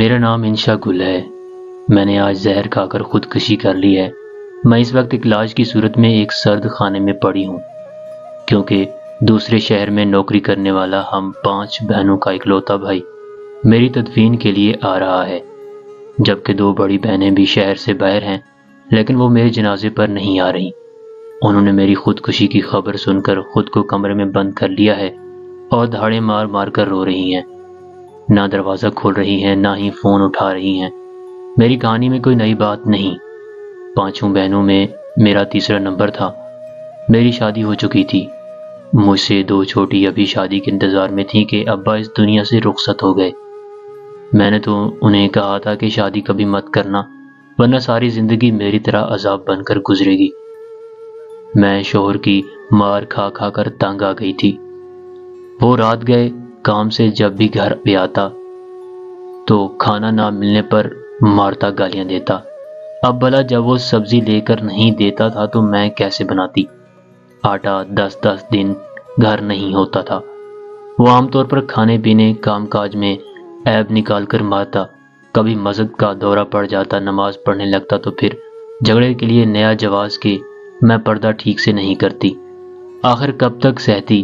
میرا نام انشا گل ہے۔ میں نے آج زہر کھا کر خودکشی کر لی ہے۔ میں اس وقت ایک لاش کی صورت میں ایک سرد خانے میں پڑی ہوں، کیونکہ دوسرے شہر میں نوکری کرنے والا ہم 5 بہنوں کا اکلوتا بھائی میری تدفین کے لیے آ رہا ہے، جبکہ 2 بڑی بہنیں بھی شہر سے باہر ہیں، لیکن وہ میرے جنازے پر نہیں آ رہی۔ انہوں نے میری خودکشی کی خبر سن کر خود کو کمرے میں بند کر لیا ہے اور دھاڑے مار مار کر رو رہی ہیں۔ نہ دروازہ کھول رہی ہیں، نہ ہی فون اٹھا رہی ہیں۔ میری کہانی میں کوئی نئی بات نہیں۔ 5 بہنوں میں میرا تیسرا نمبر تھا۔ میری شادی ہو چکی تھی۔ مجھ سے 2 چھوٹی ابھی شادی کے انتظار میں تھیں کہ ابا اس دنیا سے رخصت ہو گئے۔ میں نے تو انہیں کہا تھا کہ شادی کبھی مت کرنا، ورنہ ساری زندگی میری طرح عذاب بن کر گزرے گی۔ میں شوہر کی مار کھا کھا کر تنگ آ گئی تھی۔ وہ رات گئے کام سے جب بھی گھر پہ آتا تو کھانا نہ ملنے پر مارتا، گالیاں دیتا۔ اب بھلا جب وہ سبزی لے کر نہیں دیتا تھا تو میں کیسے بناتی؟ آٹا 10 دن گھر نہیں ہوتا تھا۔ وہ عام طور پر کھانے پینے کام کاج میں عیب نکال کر مارتا۔ کبھی مسجد کا دورہ پڑ جاتا، نماز پڑھنے لگتا تو پھر جھگڑے کے لیے نیا جواز کہ میں پردہ ٹھیک سے نہیں کرتی۔ آخر کب تک سہتی؟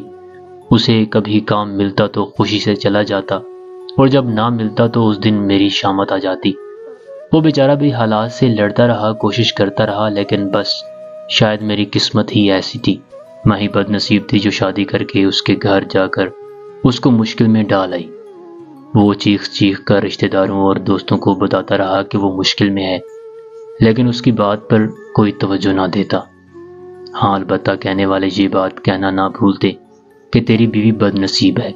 اسے کبھی کام ملتا تو خوشی سے چلا جاتا، اور جب نہ ملتا تو اس دن میری شامت آ جاتی۔ وہ بیچارہ بھی حالات سے لڑتا رہا، کوشش کرتا رہا، لیکن بس شاید میری قسمت ہی ایسی تھی۔ میں ہی بد نصیب تھی جو شادی کر کے اس کے گھر جا کر اس کو مشکل میں ڈال آئی۔ وہ چیخ چیخ کر رشتہ داروں اور دوستوں کو بتاتا رہا کہ وہ مشکل میں ہے، لیکن اس کی بات پر کوئی توجہ نہ دیتا۔ ہاں، البتہ کہنے والے یہ بات کہنا نہ بھولتے کہ تیری بیوی بد نصیب ہے۔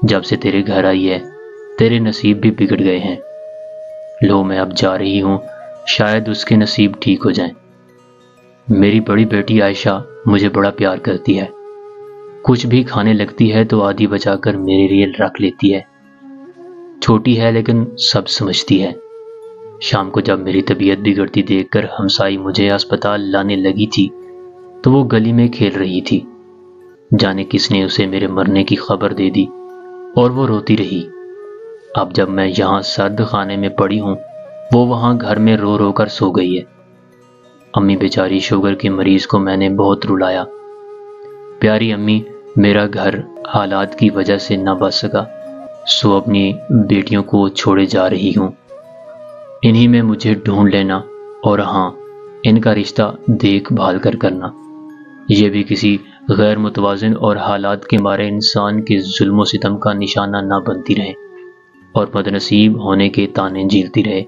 جب سے تیرے گھر آئی ہے تیرے نصیب بھی بگڑ گئے ہیں۔ لو، میں اب جا رہی ہوں، شاید اس کے نصیب ٹھیک ہو جائیں۔ میری بڑی بیٹی عائشہ مجھے بڑا پیار کرتی ہے۔ کچھ بھی کھانے لگتی ہے تو آدھی بچا کر میرے لیے رکھ لیتی ہے۔ چھوٹی ہے لیکن سب سمجھتی ہے۔ شام کو جب میری طبیعت بگڑتی دیکھ کر ہمسائی مجھے اسپتال لانے لگی تھی تو وہ گلی میں کھیل رہی تھی۔ جانے کس نے اسے میرے مرنے کی خبر دے دی اور وہ روتی رہی۔ اب جب میں یہاں سرد خانے میں پڑی ہوں، وہ وہاں گھر میں رو رو کر سو گئی ہے۔ امی بیچاری شوگر کی مریض کو میں نے بہت رلایا۔ پیاری امی، میرا گھر حالات کی وجہ سے نہ بچ سکا، سو اپنی بیٹیوں کو چھوڑے جا رہی ہوں۔ انہی میں مجھے ڈھونڈ لینا، اور ہاں، ان کا رشتہ دیکھ بھال کر کرنا۔ یہ بھی کسی غیر متوازن اور حالات کے مارے انسان کے ظلم و ستم کا نشانہ نہ بنتی رہے اور بد نصیب ہونے کے طعنے جھیلتی رہے۔